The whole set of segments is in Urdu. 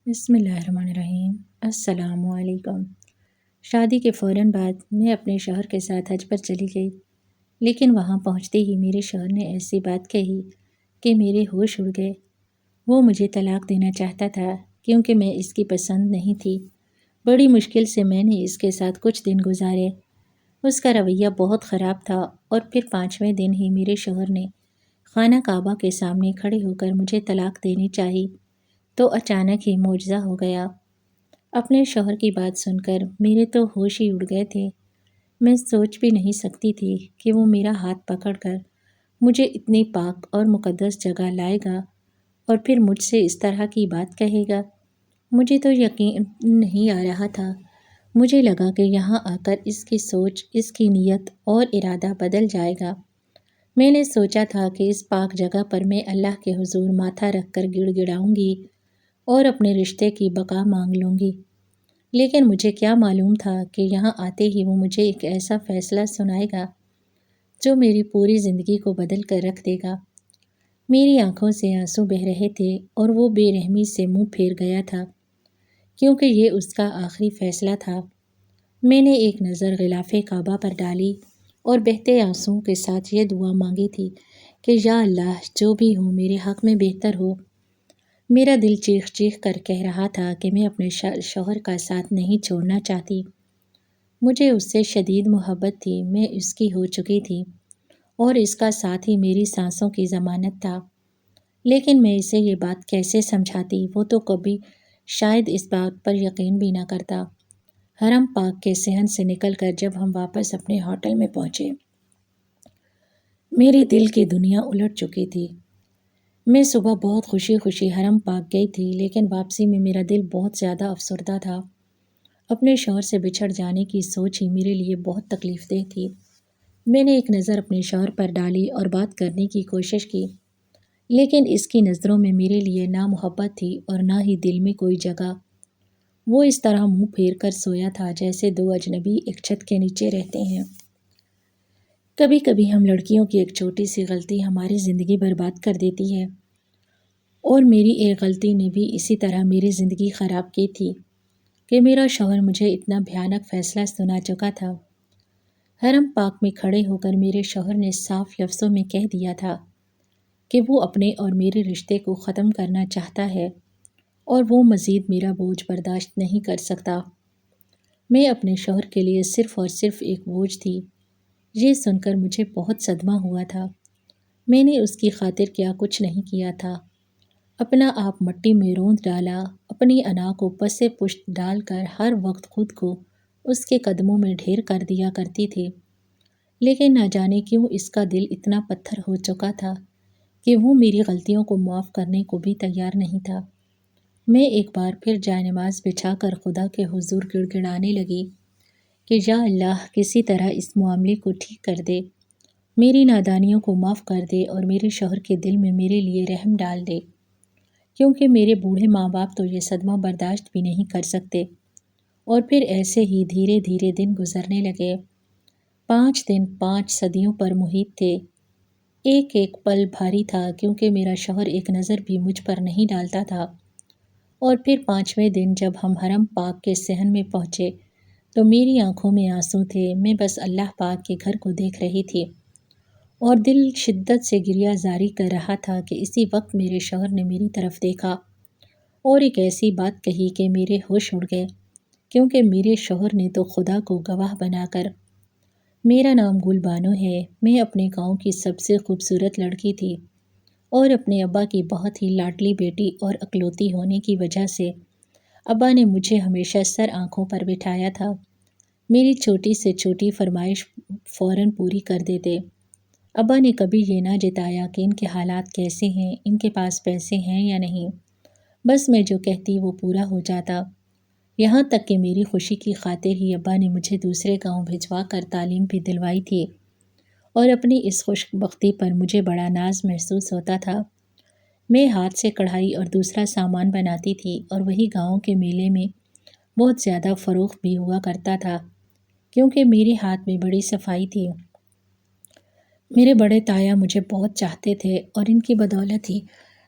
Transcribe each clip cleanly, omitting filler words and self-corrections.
بسم اللہ الرحمن الرحیم۔ السلام علیکم۔ شادی کے فوراً بعد میں اپنے شوہر کے ساتھ حج پر چلی گئی، لیکن وہاں پہنچتے ہی میرے شوہر نے ایسی بات کہی کہ میرے ہوش اڑ گئے۔ وہ مجھے طلاق دینا چاہتا تھا کیونکہ میں اس کی پسند نہیں تھی۔ بڑی مشکل سے میں نے اس کے ساتھ کچھ دن گزارے۔ اس کا رویہ بہت خراب تھا اور پھر 5ویں دن ہی میرے شوہر نے خانہ کعبہ کے سامنے کھڑے ہو کر مجھے طلاق دینی چاہی تو اچانک ہی معجزہ ہو گیا۔ اپنے شوہر کی بات سن کر میرے تو ہوش ہی اڑ گئے تھے۔ میں سوچ بھی نہیں سکتی تھی کہ وہ میرا ہاتھ پکڑ کر مجھے اتنی پاک اور مقدس جگہ لائے گا اور پھر مجھ سے اس طرح کی بات کہے گا۔ مجھے تو یقین نہیں آ رہا تھا۔ مجھے لگا کہ یہاں آ کر اس کی سوچ، اس کی نیت اور ارادہ بدل جائے گا۔ میں نے سوچا تھا کہ اس پاک جگہ پر میں اللہ کے حضور ماتھا رکھ کر گڑ گڑاؤں گی اور اپنے رشتے کی بقا مانگ لوں گی، لیکن مجھے کیا معلوم تھا کہ یہاں آتے ہی وہ مجھے ایک ایسا فیصلہ سنائے گا جو میری پوری زندگی کو بدل کر رکھ دے گا۔ میری آنکھوں سے آنسو بہہ رہے تھے اور وہ بے رحمی سے منہ پھیر گیا تھا کیونکہ یہ اس کا آخری فیصلہ تھا۔ میں نے ایک نظر غلاف کعبہ پر ڈالی اور بہتے آنسوؤں کے ساتھ یہ دعا مانگی تھی کہ یا اللہ، جو بھی ہو میرے حق میں بہتر ہو۔ میرا دل چیخ چیخ کر کہہ رہا تھا کہ میں اپنے شوہر کا ساتھ نہیں چھوڑنا چاہتی۔ مجھے اس سے شدید محبت تھی، میں اس کی ہو چکی تھی اور اس کا ساتھ ہی میری سانسوں کی ضمانت تھا، لیکن میں اسے یہ بات کیسے سمجھاتی؟ وہ تو کبھی شاید اس بات پر یقین بھی نہ کرتا۔ حرم پاک کے صحن سے نکل کر جب ہم واپس اپنے ہوٹل میں پہنچے، میرے دل کی دنیا الٹ چکی تھی۔ میں صبح بہت خوشی خوشی حرم پاک گئی تھی، لیکن واپسی میں میرا دل بہت زیادہ افسردہ تھا۔ اپنے شوہر سے بچھڑ جانے کی سوچ ہی میرے لیے بہت تکلیف دہ تھی۔ میں نے ایک نظر اپنے شوہر پر ڈالی اور بات کرنے کی کوشش کی، لیکن اس کی نظروں میں میرے لیے نہ محبت تھی اور نہ ہی دل میں کوئی جگہ۔ وہ اس طرح منہ پھیر کر سویا تھا جیسے دو اجنبی ایک چھت کے نیچے رہتے ہیں۔ کبھی کبھی ہم لڑکیوں کی ایک چھوٹی سی غلطی ہماری زندگی برباد کر دیتی ہے، اور میری ایک غلطی نے بھی اسی طرح میری زندگی خراب کی تھی کہ میرا شوہر مجھے اتنا بھیانک فیصلہ سنا چکا تھا۔ حرم پاک میں کھڑے ہو کر میرے شوہر نے صاف لفظوں میں کہہ دیا تھا کہ وہ اپنے اور میرے رشتے کو ختم کرنا چاہتا ہے اور وہ مزید میرا بوجھ برداشت نہیں کر سکتا۔ میں اپنے شوہر کے لیے صرف اور صرف ایک بوجھ تھی۔ یہ سن کر مجھے بہت صدمہ ہوا تھا۔ میں نے اس کی خاطر کیا کچھ نہیں کیا تھا۔ اپنا آپ مٹی میں روند ڈالا، اپنی انا کو پس پشت ڈال کر ہر وقت خود کو اس کے قدموں میں ڈھیر کر دیا کرتی تھی، لیکن نہ جانے کیوں اس کا دل اتنا پتھر ہو چکا تھا کہ وہ میری غلطیوں کو معاف کرنے کو بھی تیار نہیں تھا۔ میں ایک بار پھر جائے نماز بچھا کر خدا کے حضور گڑ گڑانے لگی کہ یا اللہ، کسی طرح اس معاملے کو ٹھیک کر دے، میری نادانیوں کو معاف کر دے اور میرے شوہر کے دل میں میرے لیے رحم ڈال دے، کیونکہ میرے بوڑھے ماں باپ تو یہ صدمہ برداشت بھی نہیں کر سکتے۔ اور پھر ایسے ہی دھیرے دھیرے دن گزرنے لگے۔ 5 دن 5 صدیوں پر محیط تھے۔ ایک ایک پل بھاری تھا کیونکہ میرا شوہر ایک نظر بھی مجھ پر نہیں ڈالتا تھا۔ اور پھر 5ویں دن جب ہم حرم پاک کے صحن میں پہنچے تو میری آنکھوں میں آنسو تھے۔ میں بس اللہ پاک کے گھر کو دیکھ رہی تھی اور دل شدت سے گریہ زاری کر رہا تھا کہ اسی وقت میرے شوہر نے میری طرف دیکھا اور ایک ایسی بات کہی کہ میرے ہوش اڑ گئے، کیونکہ میرے شوہر نے تو خدا کو گواہ بنا کر، میرا نام گل بانو ہے، میں اپنے گاؤں کی سب سے خوبصورت لڑکی تھی اور اپنے ابا کی بہت ہی لاڈلی بیٹی اور اکلوتی ہونے کی وجہ سے ابا نے مجھے ہمیشہ سر آنکھوں پر بٹھایا تھا۔ میری چھوٹی سے چھوٹی فرمائش فوراً پوری کر دیتے۔ ابا نے کبھی یہ نہ جتایا کہ ان کے حالات کیسے ہیں، ان کے پاس پیسے ہیں یا نہیں، بس میں جو کہتی وہ پورا ہو جاتا۔ یہاں تک کہ میری خوشی کی خاطر ہی ابا نے مجھے دوسرے گاؤں بھجوا کر تعلیم بھی دلوائی تھی، اور اپنی اس خوش بختی پر مجھے بڑا ناز محسوس ہوتا تھا۔ میں ہاتھ سے کڑھائی اور دوسرا سامان بناتی تھی اور وہی گاؤں کے میلے میں بہت زیادہ فروخت بھی ہوا کرتا تھا کیونکہ میرے ہاتھ میں بڑی صفائی تھی۔ میرے بڑے تایا مجھے بہت چاہتے تھے اور ان کی بدولت ہی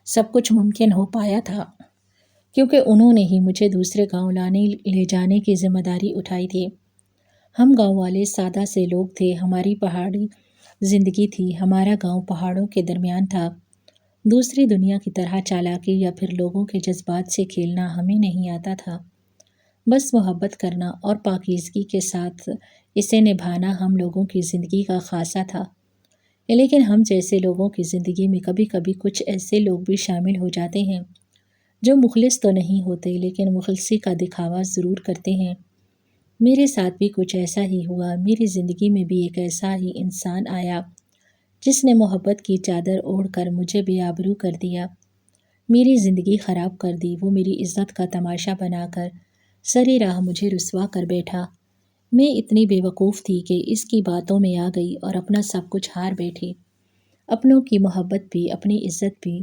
سب کچھ ممکن ہو پایا تھا کیونکہ انہوں نے ہی مجھے دوسرے گاؤں لے جانے کی ذمہ داری اٹھائی تھی۔ ہم گاؤں والے سادہ سے لوگ تھے، ہماری پہاڑی زندگی تھی، ہمارا گاؤں پہاڑوں کے درمیان تھا۔ دوسری دنیا کی طرح چالاکی یا پھر لوگوں کے جذبات سے کھیلنا ہمیں نہیں آتا تھا۔ بس محبت کرنا اور پاکیزگی کے ساتھ اسے نبھانا ہم لوگوں کی زندگی کا خاصہ تھا۔ لیکن ہم جیسے لوگوں کی زندگی میں کبھی کبھی کچھ ایسے لوگ بھی شامل ہو جاتے ہیں جو مخلص تو نہیں ہوتے لیکن مخلصی کا دکھاوا ضرور کرتے ہیں۔ میرے ساتھ بھی کچھ ایسا ہی ہوا۔ میری زندگی میں بھی ایک ایسا ہی انسان آیا جس نے محبت کی چادر اوڑھ کر مجھے بے آبرو کر دیا، میری زندگی خراب کر دی۔ وہ میری عزت کا تماشا بنا کر سری راہ مجھے رسوا کر بیٹھا۔ میں اتنی بے وقوف تھی کہ اس کی باتوں میں آ گئی اور اپنا سب کچھ ہار بیٹھی، اپنوں کی محبت بھی، اپنی عزت بھی۔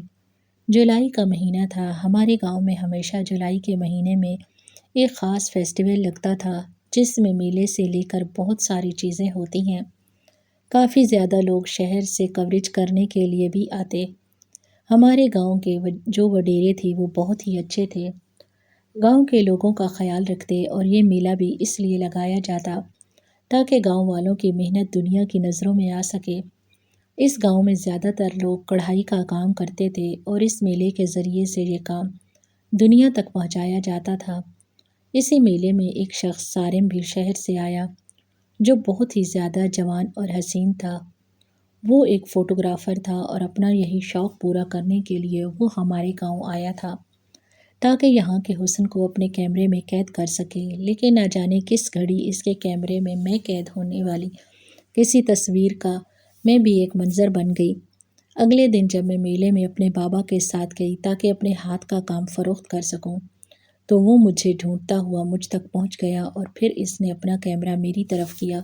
جولائی کا مہینہ تھا۔ ہمارے گاؤں میں ہمیشہ جولائی کے مہینے میں ایک خاص فیسٹیول لگتا تھا جس میں میلے سے لے کر بہت ساری چیزیں ہوتی ہیں۔ کافی زیادہ لوگ شہر سے کوریج کرنے کے لیے بھی آتے۔ ہمارے گاؤں کے جو وڈیرے تھے وہ بہت ہی اچھے تھے، گاؤں کے لوگوں کا خیال رکھتے، اور یہ میلہ بھی اس لیے لگایا جاتا تاکہ گاؤں والوں کی محنت دنیا کی نظروں میں آ سکے۔ اس گاؤں میں زیادہ تر لوگ کڑھائی کا کام کرتے تھے اور اس میلے کے ذریعے سے یہ کام دنیا تک پہنچایا جاتا تھا۔ اسی میلے میں ایک شخص سارم بھی شہر سے آیا جو بہت ہی زیادہ جوان اور حسین تھا۔ وہ ایک فوٹوگرافر تھا اور اپنا یہی شوق پورا کرنے کے لیے وہ ہمارے گاؤں آیا تھا تاکہ یہاں کے حسن کو اپنے کیمرے میں قید کر سکے۔ لیکن نہ جانے کس گھڑی اس کے کیمرے میں قید ہونے والی کسی تصویر کا میں بھی ایک منظر بن گئی۔ اگلے دن جب میں میلے میں اپنے بابا کے ساتھ گئی تاکہ اپنے ہاتھ کا کام فروخت کر سکوں تو وہ مجھے ڈھونڈتا ہوا مجھ تک پہنچ گیا، اور پھر اس نے اپنا کیمرہ میری طرف کیا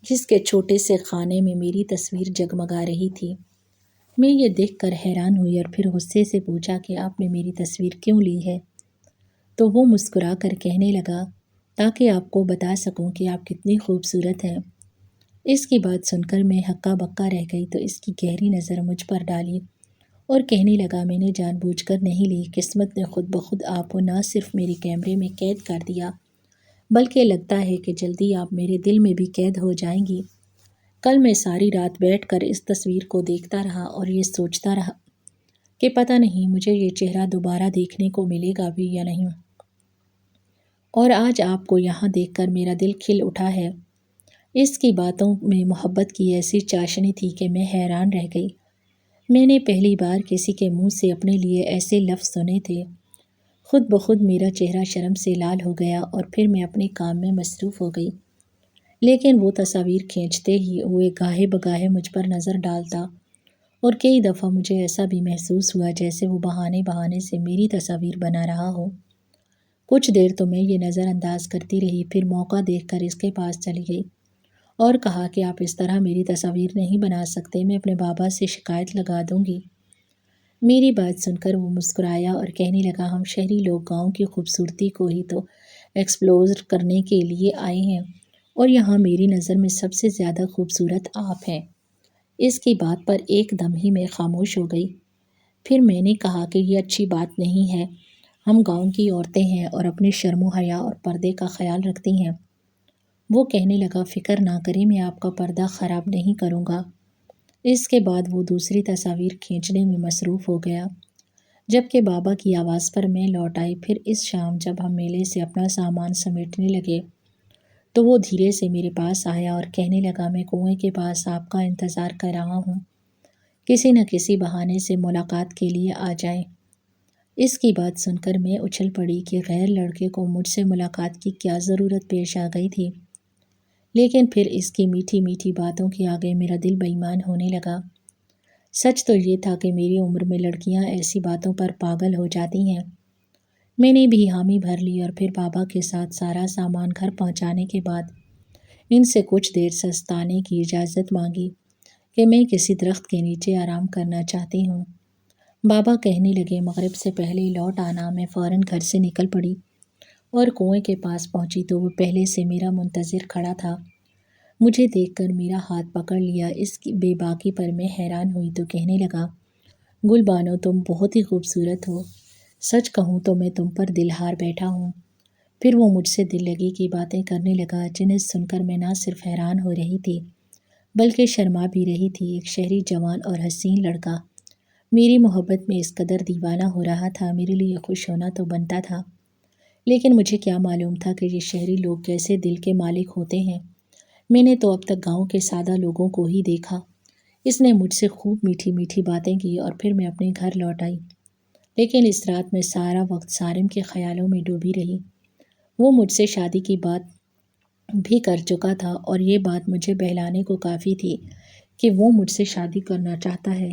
جس کے چھوٹے سے خانے میں میری تصویر جگمگا رہی تھی۔ میں یہ دیکھ کر حیران ہوئی اور پھر غصے سے پوچھا کہ آپ نے میری تصویر کیوں لی ہے؟ تو وہ مسکرا کر کہنے لگا تاکہ آپ کو بتا سکوں کہ آپ کتنی خوبصورت ہیں۔ اس کی بات سن کر میں ہکا بکا رہ گئی تو اس کی گہری نظر مجھ پر ڈالی اور کہنے لگا میں نے جان بوجھ کر نہیں لی، قسمت نے خود بخود آپ کو نہ صرف میرے کیمرے میں قید کر دیا بلکہ لگتا ہے کہ جلدی آپ میرے دل میں بھی قید ہو جائیں گی۔ کل میں ساری رات بیٹھ کر اس تصویر کو دیکھتا رہا اور یہ سوچتا رہا کہ پتہ نہیں مجھے یہ چہرہ دوبارہ دیکھنے کو ملے گا بھی یا نہیں، اور آج آپ کو یہاں دیکھ کر میرا دل کھل اٹھا ہے۔ اس کی باتوں میں محبت کی ایسی چاشنی تھی کہ میں حیران رہ گئی۔ میں نے پہلی بار کسی کے منہ سے اپنے لیے ایسے لفظ سنے تھے۔ خود بخود میرا چہرہ شرم سے لال ہو گیا اور پھر میں اپنے کام میں مصروف ہو گئی۔ لیکن وہ تصاویر کھینچتے ہی ہوئے گاہے بگاہے مجھ پر نظر ڈالتا اور کئی دفعہ مجھے ایسا بھی محسوس ہوا جیسے وہ بہانے سے میری تصاویر بنا رہا ہو۔ کچھ دیر تو میں یہ نظر انداز کرتی رہی، پھر موقع دیکھ کر اس کے پاس چلی گئی اور کہا کہ آپ اس طرح میری تصاویر نہیں بنا سکتے، میں اپنے بابا سے شکایت لگا دوں گی۔ میری بات سن کر وہ مسکرایا اور کہنے لگا ہم شہری لوگ گاؤں کی خوبصورتی کو ہی تو ایکسپلور کرنے کے لیے آئے ہیں، اور یہاں میری نظر میں سب سے زیادہ خوبصورت آپ ہیں۔ اس کی بات پر ایک دم ہی میں خاموش ہو گئی۔ پھر میں نے کہا کہ یہ اچھی بات نہیں ہے، ہم گاؤں کی عورتیں ہیں اور اپنے شرم و حیا اور پردے کا خیال رکھتی ہیں۔ وہ کہنے لگا فکر نہ کریں، میں آپ کا پردہ خراب نہیں کروں گا۔ اس کے بعد وہ دوسری تصاویر کھینچنے میں مصروف ہو گیا۔ جبکہ بابا کی آواز پر میں لوٹ آئی۔ پھر اس شام جب ہم میلے سے اپنا سامان سمیٹنے لگے تو وہ دھیرے سے میرے پاس آیا اور کہنے لگا میں کنویں کے پاس آپ کا انتظار کر رہا ہوں، کسی نہ کسی بہانے سے ملاقات کے لیے آ جائیں۔ اس کی بات سن کر میں اچھل پڑی کہ غیر لڑکے کو مجھ سے ملاقات کی کیا ضرورت پیش آ گئی تھی، لیکن پھر اس کی میٹھی میٹھی باتوں کے آگے میرا دل بے ایمان ہونے لگا۔ سچ تو یہ تھا کہ میری عمر میں لڑکیاں ایسی باتوں پر پاگل ہو جاتی ہیں۔ میں نے بھی حامی بھر لی اور پھر بابا کے ساتھ سارا سامان گھر پہنچانے کے بعد ان سے کچھ دیر سستانے کی اجازت مانگی کہ میں کسی درخت کے نیچے آرام کرنا چاہتی ہوں۔ بابا کہنے لگے مغرب سے پہلے لوٹ آنا۔ میں فوراً گھر سے نکل پڑی اور کنویں کے پاس پہنچی تو وہ پہلے سے میرا منتظر کھڑا تھا۔ مجھے دیکھ کر میرا ہاتھ پکڑ لیا۔ اس کی بے باکی پر میں حیران ہوئی تو کہنے لگا گل بانو تم بہت ہی خوبصورت ہو، سچ کہوں تو میں تم پر دل ہار بیٹھا ہوں۔ پھر وہ مجھ سے دل لگی کی باتیں کرنے لگا جنہیں سن کر میں نہ صرف حیران ہو رہی تھی بلکہ شرما بھی رہی تھی۔ ایک شہری جوان اور حسین لڑکا میری محبت میں اس قدر دیوانہ ہو رہا تھا، میرے لیے خوش ہونا تو بنتا تھا، لیکن مجھے کیا معلوم تھا کہ یہ شہری لوگ کیسے دل کے مالک ہوتے ہیں۔ میں نے تو اب تک گاؤں کے سادہ لوگوں کو ہی دیکھا۔ اس نے مجھ سے خوب میٹھی میٹھی باتیں کی اور پھر میں اپنے گھر لوٹ آئی، لیکن اس رات میں سارا وقت سارم کے خیالوں میں ڈوبی رہی۔ وہ مجھ سے شادی کی بات بھی کر چکا تھا اور یہ بات مجھے بہلانے کو کافی تھی کہ وہ مجھ سے شادی کرنا چاہتا ہے،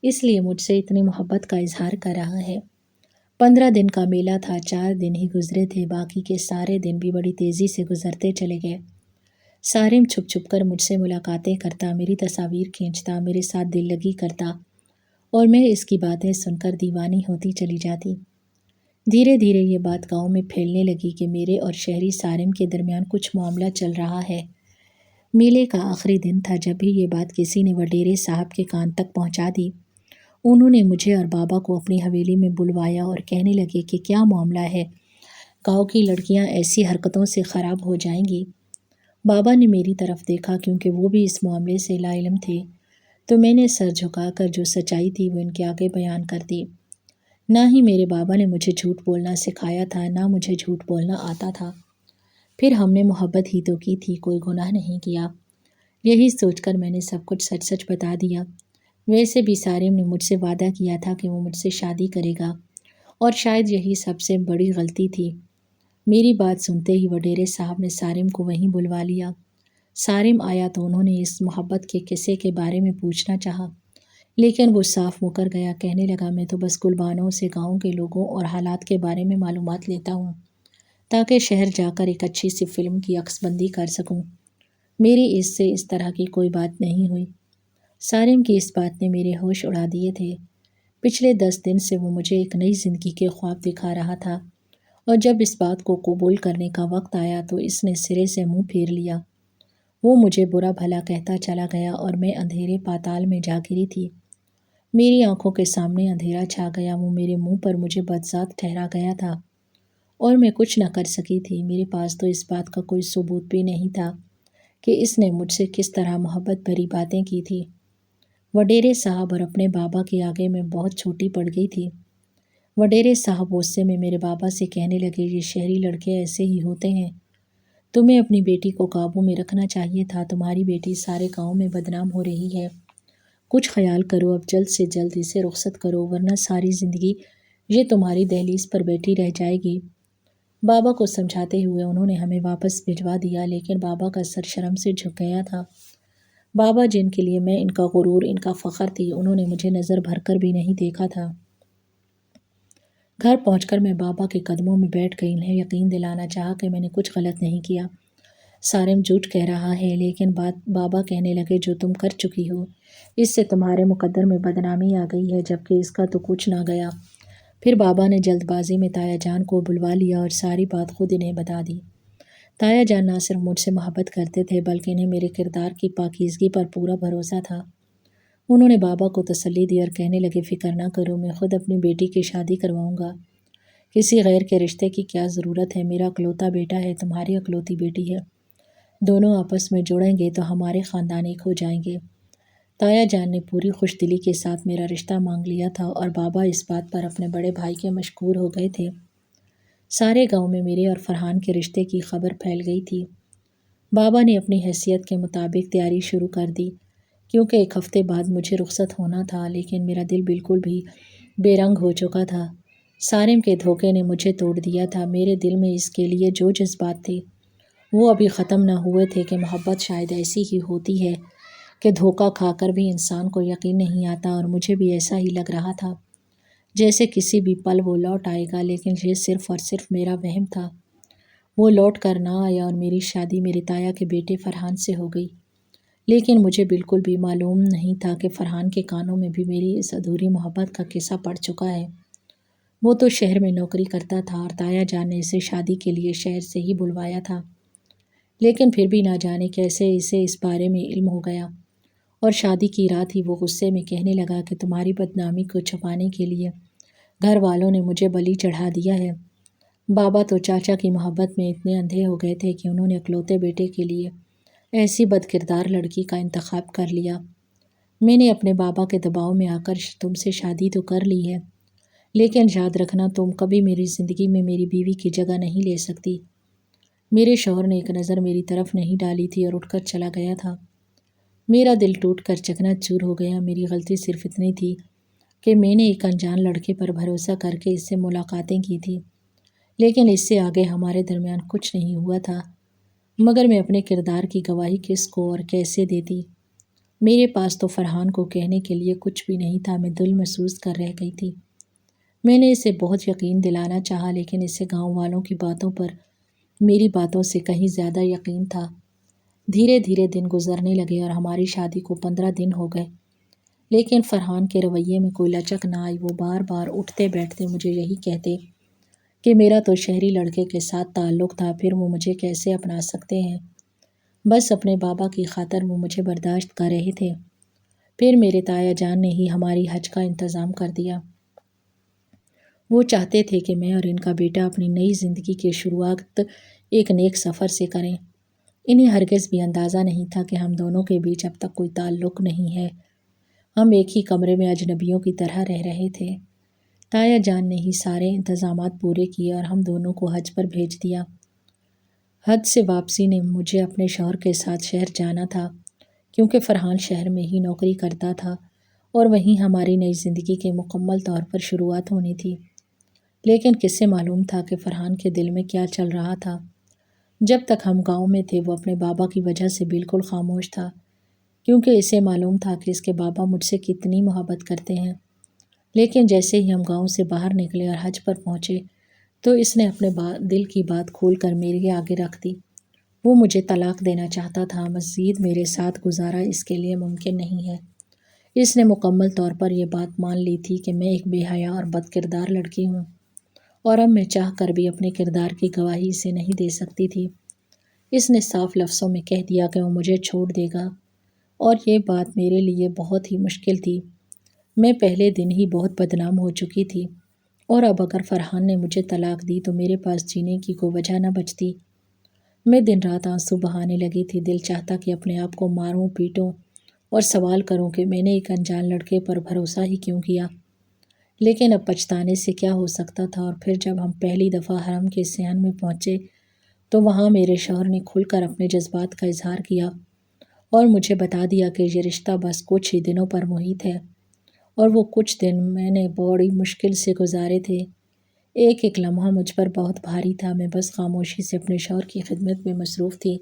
اس لیے مجھ سے اتنی محبت کا اظہار کر رہا ہے۔ 15 دن کا میلہ تھا، 4 دن ہی گزرے تھے، باقی کے سارے دن بھی بڑی تیزی سے گزرتے چلے گئے۔ سارم چھپ چھپ کر مجھ سے ملاقاتیں کرتا، میری تصاویر کھینچتا، میرے ساتھ دل لگی کرتا اور میں اس کی باتیں سن کر دیوانی ہوتی چلی جاتی۔ دھیرے دھیرے یہ بات گاؤں میں پھیلنے لگی کہ میرے اور شہری سارم کے درمیان کچھ معاملہ چل رہا ہے۔ میلے کا آخری دن تھا جب بھی یہ بات کسی نے وڈیرے صاحب کے کان تک پہنچا دی۔ انہوں نے مجھے اور بابا کو اپنی حویلی میں بلوایا اور کہنے لگے کہ کیا معاملہ ہے، گاؤں کی لڑکیاں ایسی حرکتوں سے خراب ہو جائیں گی۔ بابا نے میری طرف دیکھا کیونکہ وہ بھی اس معاملے سے لا علم تھے، تو میں نے سر جھکا کر جو سچائی تھی وہ ان کے آگے بیان کر دی۔ نہ ہی میرے بابا نے مجھے جھوٹ بولنا سکھایا تھا، نہ مجھے جھوٹ بولنا آتا تھا۔ پھر ہم نے محبت ہی تو کی تھی، کوئی گناہ نہیں کیا۔ یہی سوچ کر میں نے سب کچھ سچ سچ بتا دیا۔ ویسے بھی سارم نے مجھ سے وعدہ کیا تھا کہ وہ مجھ سے شادی کرے گا، اور شاید یہی سب سے بڑی غلطی تھی۔ میری بات سنتے ہی وڈیرے صاحب نے سارم کو وہیں بلوا لیا۔ سارم آیا تو انہوں نے اس محبت کے قصے کے بارے میں پوچھنا چاہا، لیکن وہ صاف مکر گیا، کہنے لگا میں تو بس گلبانوں سے گاؤں کے لوگوں اور حالات کے بارے میں معلومات لیتا ہوں تاکہ شہر جا کر ایک اچھی سی فلم کی عکس بندی کر سکوں۔ میری اس سے اس طرح کی کوئی بات نہیں ہوئی۔ سارم کی اس بات نے میرے ہوش اڑا دیے تھے۔ پچھلے 10 دن سے وہ مجھے ایک نئی زندگی کے خواب دکھا رہا تھا، اور جب اس بات کو قبول کرنے کا وقت آیا تو اس نے سرے سے منہ پھیر لیا۔ وہ مجھے برا بھلا کہتا چلا گیا اور میں اندھیرے پاتال میں جا گری تھی۔ میری آنکھوں کے سامنے اندھیرا چھا گیا، وہ میرے منہ پر مجھے بدذات ٹھہرا گیا تھا اور میں کچھ نہ کر سکی تھی۔ میرے پاس تو اس بات کا کوئی ثبوت بھی نہیں تھا کہ اس نے مجھ سے کس طرح محبت بھری باتیں کی تھی۔ وڈیرے صاحب اور اپنے بابا کے آگے میں بہت چھوٹی پڑ گئی تھی۔ وڈیرے صاحب غصے میں میرے بابا سے کہنے لگے یہ شہری لڑکے ایسے ہی ہوتے ہیں، تمہیں اپنی بیٹی کو قابو میں رکھنا چاہیے تھا، تمہاری بیٹی سارے گاؤں میں بدنام ہو رہی ہے، کچھ خیال کرو، اب جلد سے جلد اسے رخصت کرو ورنہ ساری زندگی یہ تمہاری دہلیز پر بیٹھی رہ جائے گی۔ بابا کو سمجھاتے ہوئے انہوں نے ہمیں واپس بھجوا دیا، لیکن بابا کا سر شرم سے جھک گیا تھا۔ بابا جن کے لیے میں ان کا غرور، ان کا فخر تھی، انہوں نے مجھے نظر بھر کر بھی نہیں دیکھا تھا۔ گھر پہنچ کر میں بابا کے قدموں میں بیٹھ گئی، انہیں یقین دلانا چاہا کہ میں نے کچھ غلط نہیں کیا۔ سارم جھوٹ کہہ رہا ہے، لیکن بابا کہنے لگے جو تم کر چکی ہو اس سے تمہارے مقدر میں بدنامی آ گئی ہے، جبکہ اس کا تو کچھ نہ گیا۔ پھر بابا نے جلد بازی میں تایا جان کو بلوا لیا اور ساری بات خود انہیں بتا دی۔ تایا جان نہ صرف مجھ سے محبت کرتے تھے بلکہ انہیں میرے کردار کی پاکیزگی پر پورا بھروسہ تھا۔ انہوں نے بابا کو تسلی دی اور کہنے لگے فکر نہ کرو، میں خود اپنی بیٹی کی شادی کرواؤں گا، کسی غیر کے رشتے کی کیا ضرورت ہے، میرا اکلوتا بیٹا ہے، تمہاری اکلوتی بیٹی ہے، دونوں آپس میں جڑیں گے تو ہمارے خاندان ایک ہو جائیں گے۔ تایا جان نے پوری خوش دلی کے ساتھ میرا رشتہ مانگ لیا تھا اور بابا اس بات پر اپنے بڑے بھائی کے مشکور ہو گئے تھے۔ سارے گاؤں میں میرے اور فرحان کے رشتے کی خبر پھیل گئی تھی۔ بابا نے اپنی حیثیت کے مطابق تیاری شروع کر دی، کیونکہ 1 ہفتے بعد مجھے رخصت ہونا تھا، لیکن میرا دل بالکل بھی بے رنگ ہو چکا تھا۔ سارم کے دھوکے نے مجھے توڑ دیا تھا، میرے دل میں اس کے لیے جو جذبات تھے وہ ابھی ختم نہ ہوئے تھے کہ محبت شاید ایسی ہی ہوتی ہے کہ دھوکہ کھا کر بھی انسان کو یقین نہیں آتا، اور مجھے بھی ایسا ہی لگ رہا تھا جیسے کسی بھی پل وہ لوٹ آئے گا، لیکن یہ صرف اور صرف میرا وہم تھا۔ وہ لوٹ کر نہ آیا اور میری شادی میرے تایا کے بیٹے فرحان سے ہو گئی، لیکن مجھے بالکل بھی معلوم نہیں تھا کہ فرحان کے کانوں میں بھی میری اس ادھوری محبت کا قصہ پڑ چکا ہے۔ وہ تو شہر میں نوکری کرتا تھا اور تایا جان نے اسے شادی کے لیے شہر سے ہی بلوایا تھا، لیکن پھر بھی نہ جانے کیسے اسے اس بارے میں علم ہو گیا، اور شادی کی رات ہی وہ غصے میں کہنے لگا کہ تمہاری بدنامی کو چھپانے کے لیے گھر والوں نے مجھے بلی چڑھا دیا ہے۔ بابا تو چاچا کی محبت میں اتنے اندھے ہو گئے تھے کہ انہوں نے اکلوتے بیٹے کے لیے ایسی بد کردار لڑکی کا انتخاب کر لیا۔ میں نے اپنے بابا کے دباؤ میں آ کر تم سے شادی تو کر لی ہے، لیکن یاد رکھنا تم کبھی میری زندگی میں میری بیوی کی جگہ نہیں لے سکتی۔ میرے شوہر نے ایک نظر میری طرف نہیں ڈالی تھی اور اٹھ کر چلا گیا تھا۔ میرا دل ٹوٹ کر چکنا چور ہو گیا۔ میری غلطی صرف اتنی تھی کہ میں نے ایک انجان لڑکے پر بھروسہ کر کے اس سے ملاقاتیں کی تھی، لیکن اس سے آگے ہمارے درمیان کچھ نہیں ہوا تھا۔ مگر میں اپنے کردار کی گواہی کس کو اور کیسے دیتی؟ میرے پاس تو فرحان کو کہنے کے لیے کچھ بھی نہیں تھا۔ میں دل محسوس کر رہ گئی تھی۔ میں نے اسے بہت یقین دلانا چاہا، لیکن اسے گاؤں والوں کی باتوں پر میری باتوں سے کہیں زیادہ یقین تھا۔ دھیرے دھیرے دن گزرنے لگے اور ہماری شادی کو 15 دن ہو گئے، لیکن فرحان کے رویے میں کوئی لچک نہ آئی۔ وہ بار بار اٹھتے بیٹھتے مجھے یہی کہتے کہ میرا تو شہری لڑکے کے ساتھ تعلق تھا، پھر وہ مجھے کیسے اپنا سکتے ہیں؟ بس اپنے بابا کی خاطر وہ مجھے برداشت کر رہے تھے۔ پھر میرے تایا جان نے ہی ہماری حج کا انتظام کر دیا۔ وہ چاہتے تھے کہ میں اور ان کا بیٹا اپنی نئی زندگی کی شروعات ایک نیک سفر سے کریں۔ انہیں ہرگز بھی اندازہ نہیں تھا کہ ہم دونوں کے بیچ اب تک کوئی تعلق نہیں ہے۔ ہم ایک ہی کمرے میں اجنبیوں کی طرح رہ رہے تھے۔ تایا جان نے ہی سارے انتظامات پورے کیے اور ہم دونوں کو حج پر بھیج دیا۔ حج سے واپسی نے مجھے اپنے شوہر کے ساتھ شہر جانا تھا، کیونکہ فرحان شہر میں ہی نوکری کرتا تھا اور وہیں ہماری نئی زندگی کے مکمل طور پر شروعات ہونی تھی۔ لیکن کس سے معلوم تھا کہ فرحان کے دل میں کیا چل رہا تھا؟ جب تک ہم گاؤں میں تھے وہ اپنے بابا کی وجہ سے بالکل خاموش تھا، کیونکہ اسے معلوم تھا کہ اس کے بابا مجھ سے کتنی محبت کرتے ہیں۔ لیکن جیسے ہی ہم گاؤں سے باہر نکلے اور حج پر پہنچے تو اس نے اپنے دل کی بات کھول کر میرے آگے رکھ دی۔ وہ مجھے طلاق دینا چاہتا تھا۔ مزید میرے ساتھ گزارا اس کے لیے ممکن نہیں ہے۔ اس نے مکمل طور پر یہ بات مان لی تھی کہ میں ایک بے حیا اور بد کردار لڑکی ہوں، اور اب میں چاہ کر بھی اپنے کردار کی گواہی اسے نہیں دے سکتی تھی۔ اس نے صاف لفظوں میں کہہ دیا کہ وہ مجھے چھوڑ دے گا، اور یہ بات میرے لیے بہت ہی مشکل تھی۔ میں پہلے دن ہی بہت بدنام ہو چکی تھی، اور اب اگر فرحان نے مجھے طلاق دی تو میرے پاس جینے کی کوئی وجہ نہ بچتی۔ میں دن رات آنسو بہانے لگی تھی۔ دل چاہتا کہ اپنے آپ کو ماروں پیٹوں اور سوال کروں کہ میں نے ایک انجان لڑکے پر بھروسہ ہی کیوں کیا۔ لیکن اب پچھتانے سے کیا ہو سکتا تھا؟ اور پھر جب ہم پہلی دفعہ حرم کے صحن میں پہنچے تو وہاں میرے شوہر نے کھل کر اپنے جذبات کا اظہار کیا اور مجھے بتا دیا کہ یہ رشتہ بس کچھ ہی دنوں پر محیط ہے، اور وہ کچھ دن میں نے بڑی مشکل سے گزارے تھے۔ ایک ایک لمحہ مجھ پر بہت بھاری تھا۔ میں بس خاموشی سے اپنے شوہر کی خدمت میں مصروف تھی،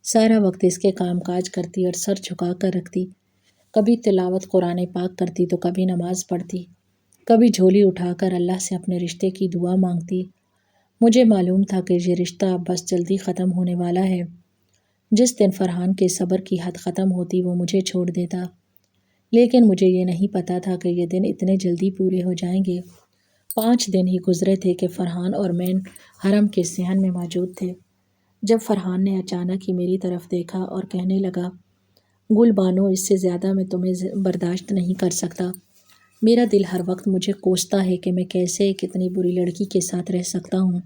سارا وقت اس کے کام کاج کرتی اور سر جھکا کر رکھتی۔ کبھی تلاوت قرآن پاک کرتی تو کبھی نماز پڑھتی، کبھی جھولی اٹھا کر اللہ سے اپنے رشتے کی دعا مانگتی۔ مجھے معلوم تھا کہ یہ رشتہ اب بس جلدی ختم ہونے والا ہے۔ جس دن فرحان کے صبر کی حد ختم ہوتی وہ مجھے چھوڑ دیتا، لیکن مجھے یہ نہیں پتا تھا کہ یہ دن اتنے جلدی پورے ہو جائیں گے۔ 5 دن ہی گزرے تھے کہ فرحان اور میں حرم کے صحن میں موجود تھے، جب فرحان نے اچانک ہی میری طرف دیکھا اور کہنے لگا، گل بانو، اس سے زیادہ میں تمہیں برداشت نہیں کر سکتا۔ میرا دل ہر وقت مجھے کوستا ہے کہ میں کیسے ایک اتنی بری لڑکی کے ساتھ رہ سکتا ہوں۔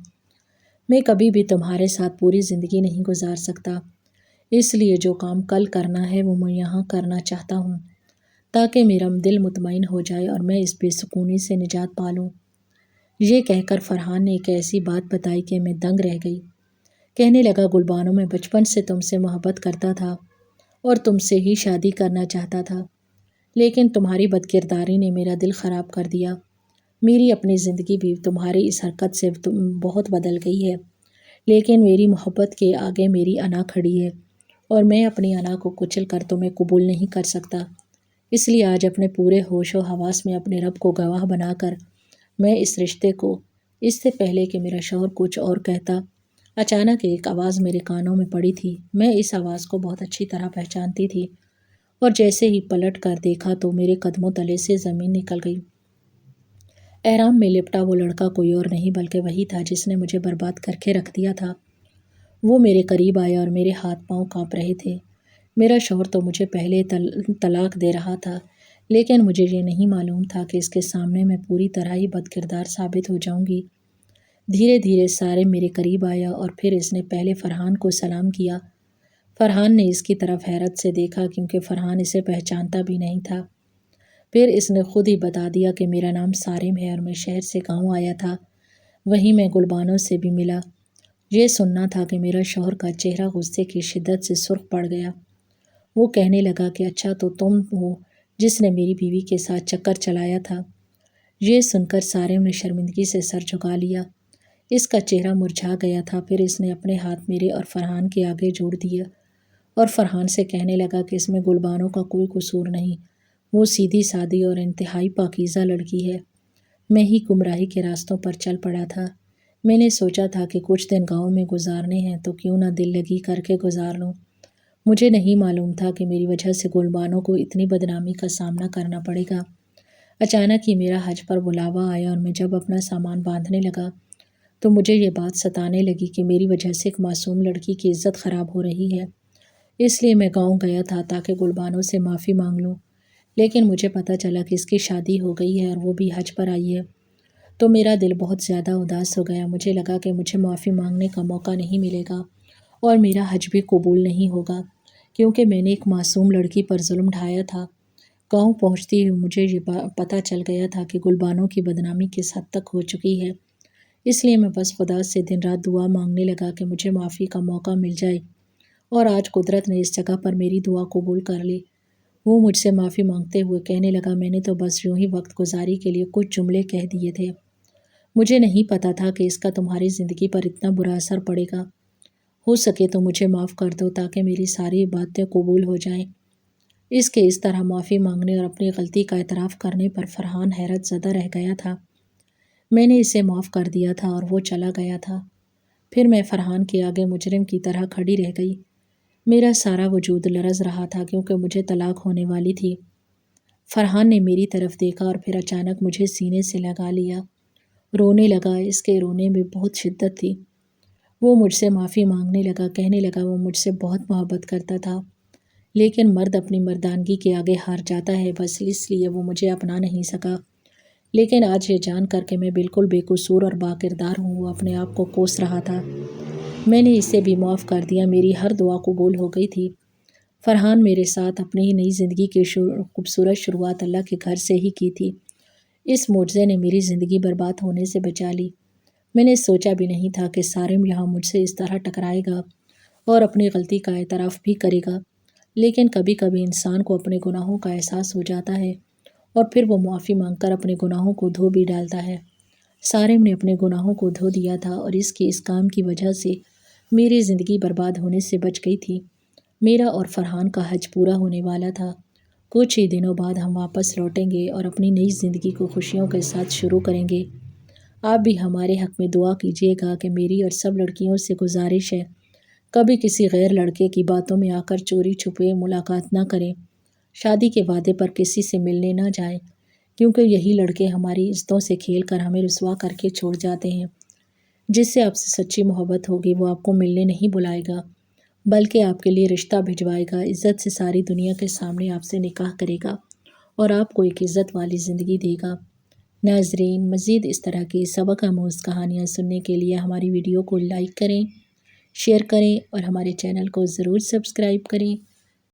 میں کبھی بھی تمہارے ساتھ پوری زندگی نہیں گزار سکتا، اس لیے جو کام کل کرنا ہے وہ میں یہاں کرنا چاہتا ہوں، تاکہ میرا دل مطمئن ہو جائے اور میں اس بے سکونی سے نجات پالوں۔ یہ کہہ کر فرحان نے ایک ایسی بات بتائی کہ میں دنگ رہ گئی۔ کہنے لگا، گلبانو، میں بچپن سے تم سے محبت کرتا تھا اور تم سے ہی شادی کرنا چاہتا تھا، لیکن تمہاری بد کرداری نے میرا دل خراب کر دیا۔ میری اپنی زندگی بھی تمہاری اس حرکت سے بہت بدل گئی ہے، لیکن میری محبت کے آگے میری انا کھڑی ہے، اور میں اپنی انا کو کچل کر تمہیں قبول نہیں کر سکتا۔ اس لیے آج اپنے پورے ہوش و حواس میں اپنے رب کو گواہ بنا کر میں اس رشتے کو، اس سے پہلے کہ میرا شوہر کچھ اور کہتا، اچانک ایک آواز میرے کانوں میں پڑی تھی۔ میں اس آواز کو بہت اچھی طرح پہچانتی تھی، اور جیسے ہی پلٹ کر دیکھا تو میرے قدموں تلے سے زمین نکل گئی۔ احرام میں لپٹا وہ لڑکا کوئی اور نہیں بلکہ وہی تھا جس نے مجھے برباد کر کے رکھ دیا تھا۔ وہ میرے قریب آیا اور میرے ہاتھ پاؤں کانپ رہے تھے۔ میرا شوہر تو مجھے پہلے طلاق دے رہا تھا، لیکن مجھے یہ نہیں معلوم تھا کہ اس کے سامنے میں پوری طرح ہی بد کردار ثابت ہو جاؤں گی۔ دھیرے دھیرے سارم میرے قریب آیا اور پھر اس نے پہلے فرحان کو سلام کیا۔ فرحان نے اس کی طرف حیرت سے دیکھا کیونکہ فرحان اسے پہچانتا بھی نہیں تھا۔ پھر اس نے خود ہی بتا دیا کہ میرا نام سارم ہے اور میں شہر سے گاؤں آیا تھا، وہیں میں گلبانو سے بھی ملا۔ یہ سننا تھا کہ میرا شوہر کا چہرہ غصے کی شدت سے سرخ پڑ گیا۔ وہ کہنے لگا کہ اچھا تو تم ہو جس نے میری بیوی کے ساتھ چکر چلایا تھا۔ یہ سن کر سارم نے شرمندگی سے سر جھکا لیا۔ اس کا چہرہ مرجھا گیا تھا۔ پھر اس نے اپنے ہاتھ میرے اور فرحان کے آگے جوڑ دیا اور فرحان سے کہنے لگا کہ اس میں گلبانو کا کوئی قصور نہیں، وہ سیدھی سادی اور انتہائی پاکیزہ لڑکی ہے۔ میں ہی گمراہی کے راستوں پر چل پڑا تھا۔ میں نے سوچا تھا کہ کچھ دن گاؤں میں گزارنے ہیں تو کیوں نہ دل لگی کر کے گزار لوں۔ مجھے نہیں معلوم تھا کہ میری وجہ سے گلبانو کو اتنی بدنامی کا سامنا کرنا پڑے گا۔ اچانک ہی میرا حج پر بلاوا آیا اور میں جب اپنا سامان باندھنے لگا تو مجھے یہ بات ستانے لگی کہ میری وجہ سے ایک معصوم لڑکی کی عزت خراب ہو رہی ہے۔ اس لیے میں گاؤں گیا تھا تاکہ گلبانو سے معافی مانگ لوں، لیکن مجھے پتہ چلا کہ اس کی شادی ہو گئی ہے اور وہ بھی حج پر آئی ہے، تو میرا دل بہت زیادہ اداس ہو گیا۔ مجھے لگا کہ مجھے معافی مانگنے کا موقع نہیں ملے گا اور میرا حج بھی قبول نہیں ہوگا کیونکہ میں نے ایک معصوم لڑکی پر ظلم ڈھایا تھا۔ گاؤں پہنچتی ہوئی مجھے یہ پتہ چل گیا تھا کہ گلبانو کی بدنامی کس حد تک ہو چکی ہے۔ اس لیے میں بس خدا سے دن رات دعا مانگنے لگا کہ مجھے معافی کا موقع مل جائے، اور آج قدرت نے اس جگہ پر میری دعا قبول کر لی۔ وہ مجھ سے معافی مانگتے ہوئے کہنے لگا میں نے تو بس یوں ہی وقت گزاری کے لیے کچھ جملے کہہ دیے تھے، مجھے نہیں پتہ تھا کہ اس کا تمہاری زندگی پر اتنا برا اثر پڑے گا۔ ہو سکے تو مجھے معاف کر دو تاکہ میری ساری باتیں قبول ہو جائیں۔ اس کے اس طرح معافی مانگنے اور اپنی غلطی کا اعتراف کرنے پر فرحان حیرت زدہ رہ گیا تھا۔ میں نے اسے معاف کر دیا تھا اور وہ چلا گیا تھا۔ پھر میں فرحان کے آگے مجرم کی طرح کھڑی رہ گئی۔ میرا سارا وجود لرز رہا تھا کیونکہ مجھے طلاق ہونے والی تھی۔ فرحان نے میری طرف دیکھا اور پھر اچانک مجھے سینے سے لگا لیا، رونے لگا۔ اس کے رونے میں بہت شدت تھی۔ وہ مجھ سے معافی مانگنے لگا، کہنے لگا وہ مجھ سے بہت محبت کرتا تھا، لیکن مرد اپنی مردانگی کے آگے ہار جاتا ہے، بس اس لیے وہ مجھے اپنا نہیں سکا۔ لیکن آج یہ جان کر کہ میں بالکل بے قصور اور با کردار ہوں، وہ اپنے آپ کو کوس رہا تھا۔ میں نے اسے بھی معاف کر دیا، میری ہر دعا قبول ہو گئی تھی۔ فرحان میرے ساتھ اپنی ہی نئی زندگی کی خوبصورت شروعات اللہ کے گھر سے ہی کی تھی۔ اس معجزے نے میری زندگی برباد ہونے سے بچا لی۔ میں نے سوچا بھی نہیں تھا کہ سارم یہاں مجھ سے اس طرح ٹکرائے گا اور اپنی غلطی کا اعتراف بھی کرے گا، لیکن کبھی کبھی انسان کو اپنے گناہوں کا احساس ہو جاتا ہے اور پھر وہ معافی مانگ کر اپنے گناہوں کو دھو بھی ڈالتا ہے۔ سارم نے اپنے گناہوں کو دھو دیا تھا اور اس کام کی وجہ سے میری زندگی برباد ہونے سے بچ گئی تھی۔ میرا اور فرحان کا حج پورا ہونے والا تھا۔ کچھ ہی دنوں بعد ہم واپس لوٹیں گے اور اپنی نئی زندگی کو خوشیوں کے ساتھ شروع کریں گے۔ آپ بھی ہمارے حق میں دعا کیجیے گا کہ میری اور سب لڑکیوں سے گزارش ہے کبھی کسی غیر لڑکے کی باتوں میں آ کر چوری چھپے ملاقات نہ کریں، شادی کے وعدے پر کسی سے ملنے نہ جائیں، کیونکہ یہی لڑکے ہماری عزتوں سے کھیل کر ہمیں رسوا کر کے چھوڑ جاتے ہیں۔ جس سے آپ سے سچی محبت ہوگی وہ آپ کو ملنے نہیں بلائے گا، بلکہ آپ کے لیے رشتہ بھجوائے گا، عزت سے ساری دنیا کے سامنے آپ سے نکاح کرے گا اور آپ کو ایک عزت والی زندگی دے گا۔ ناظرین، مزید اس طرح کی سبق آموز کہانیاں سننے کے لیے ہماری ویڈیو کو لائک کریں، شیئر کریں اور ہمارے چینل کو ضرور سبسکرائب کریں۔